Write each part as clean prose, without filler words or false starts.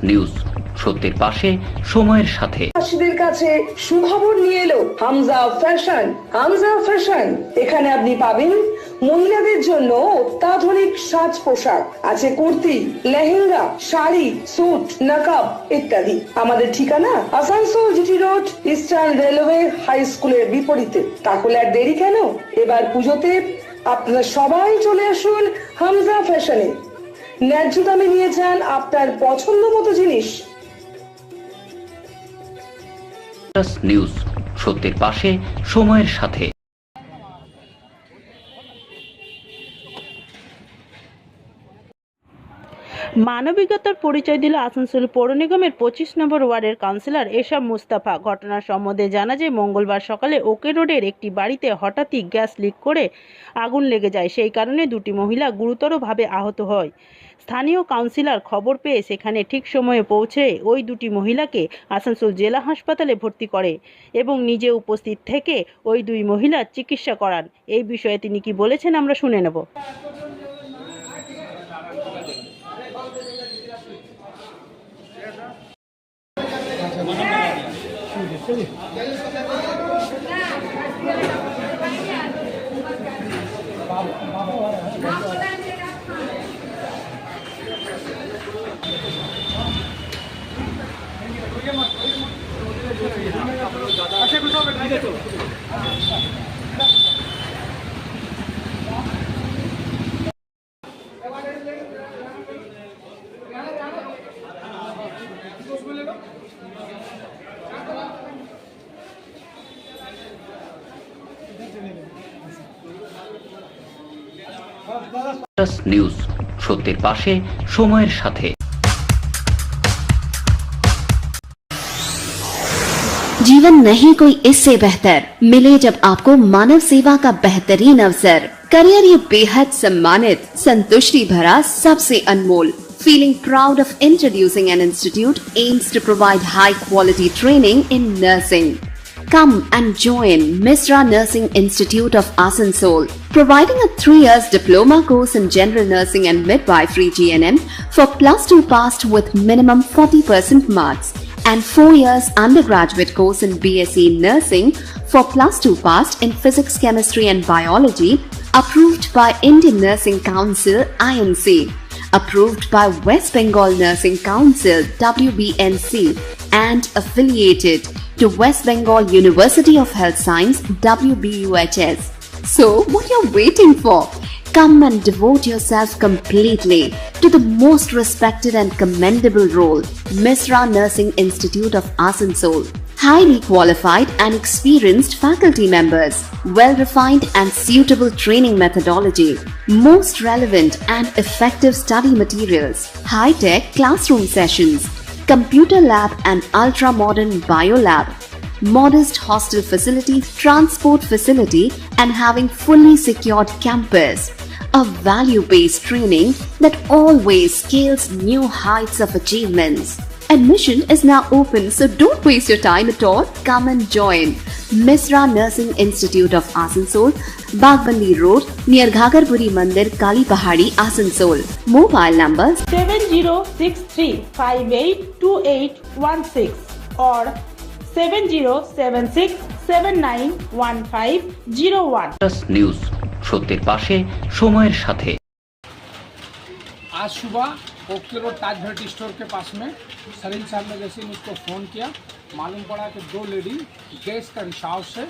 News, সত্যের পাশে সময়ের সাথে। চাষিদের কাছে সুখবর নিয়ে এলো হামজা ফ্যাশন। হামজা ফ্যাশন, এখানে আপনি পাবেন মহিলাদের জন্য অত্যাধুনিক সাজ পোশাক, আছে কুর্তি, লেহেঙ্গা, শাড়ি, স্যুট, নকআপ ইত্যাদি। আমাদের ঠিকানা Asansol GT road, eastern railway high স্কুলের বিপরীতে। তাহলে আর দেরি কেন, এবার পুজোতে আপনারা সবাই চলে আসুন হামজা ফ্যাশনে। ন্যায্য দামে নিয়ে যান আপনার পছন্দ মতো জিনিস। নিউজ, সত্যের পাশে সময়ের সাথে। মানবিকতার পরিচয় দিল আসানসোল পৌর নিগমের 25 নম্বর ওয়ার্ডের কাউন্সিলর এশাব মুস্তাফা। ঘটনার সম্বন্ধে জানা যায়, মঙ্গলবার সকালে ওকে রোডের একটি বাড়িতে হঠাৎই গ্যাস লিক করে আগুন লেগে যায়। সেই কারণে দুটি মহিলা গুরুতরভাবে আহত হয়। স্থানীয় কাউন্সিলর খবর পেয়ে সেখানে ঠিক সময়ে পৌঁছে ওই দুটি মহিলাকে আসানসোল জেলা হাসপাতালে ভর্তি করে এবং নিজে উপস্থিত থেকে ওই দুই মহিলার চিকিৎসা করান। এই বিষয়ে তিনি কি বলেছেন আমরা শুনে নেব। নিউজ, সত্যের পাশে সময়ের সাথে। जीवन नहीं कोई इससे बेहतर मिले जब आपको मानव सेवा का बेहतरीन अवसर। करियर ये बेहद सम्मानित, संतुष्टि भरा, सबसे अनमोल। Feeling proud of introducing an institute aims to provide high quality training in nursing. Come and join Misra Nursing Institute of Asansol, providing a 3 years diploma course in general nursing and midwifery GNM for +2 passed with minimum 40% marks, and 4 years undergraduate course in BSc Nursing for +2 passed in physics, chemistry and biology, approved by Indian Nursing Council INC, approved by West Bengal Nursing Council WBNC, and affiliated to West Bengal University of Health Science WBUHS. So what you're waiting for? Come and devote yourself completely to the most respected and commendable role, Misra Nursing Institute of Asansol. Highly qualified and experienced faculty members, well-refined and suitable training methodology, most relevant and effective study materials, high-tech classroom sessions, computer lab and ultra-modern biolab, modest hostel facility, transport facility, and having fully secured campus. A value-based training that always scales new heights of achievements. Admission is now open, so don't waste your time at all. Come and join Misra Nursing Institute of Asansol, Bagbandi Road, near Ghagarpuri Mandir, Kali Pahadi, Asansol. Mobile numbers 7063582816 or 7076791501। News, সত্যের পাশে সময়ের সাথে। आज सुबह okay road ताज भेट store के पास में सलीम साहब ने जैसे मुझको फ़ोन किया, मालूम पड़ा कि 2 लेडी गैस का रिसाव से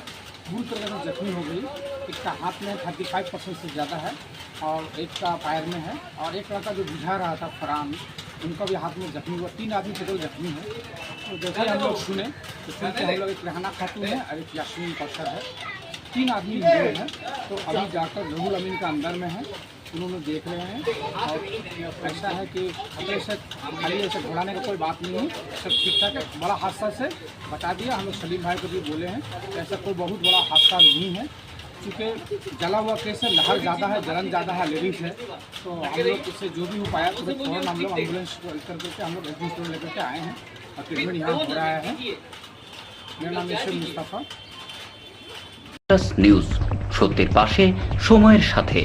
बुरी तरह से जख्मी हो गई। एक का हाथ में 35% से ज़्यादा है और एक का पैर में है, और एक लड़का जो बुझा रहा था फरहान, उनका भी हाथ में जख्मी हुआ। 3 आदमी टोटल जख्मी है। तो जैसे हम लोग सुने तो सुनते हम लोग एक रेहाना खातून है और एक यास्मीन कौशल है। 3 आदमी इंजर्ड हैं। तो अभी जाकर जहूल अमीन का अंदर में है, उन्होंने देख रहे हैं। और ऐसा है कि खतरे से खाली ऐसे घबराने का कोई बात नहीं है, सब ठीक ठाक है। बड़ा हादसा से बता दिया, हम लोग सलीम भाई को भी बोले हैं ऐसा कोई बहुत बड़ा हादसा नहीं है, क्योंकि जला हुआ केस है, लहर ज़्यादा है, जलन ज़्यादा है, लेडीज है। तो हम लोग इससे जो भी हो पाया तो फ़ौरन हम लोग एम्बुलेंस करके हम लोग एडमिट लेकर के आए हैं और ट्रीटमेंट यहाँ हो रहा है। मेरा नाम एशब मुस्तफ़ा। নিউজ, সত্যের পাশে সময়ের সাথে।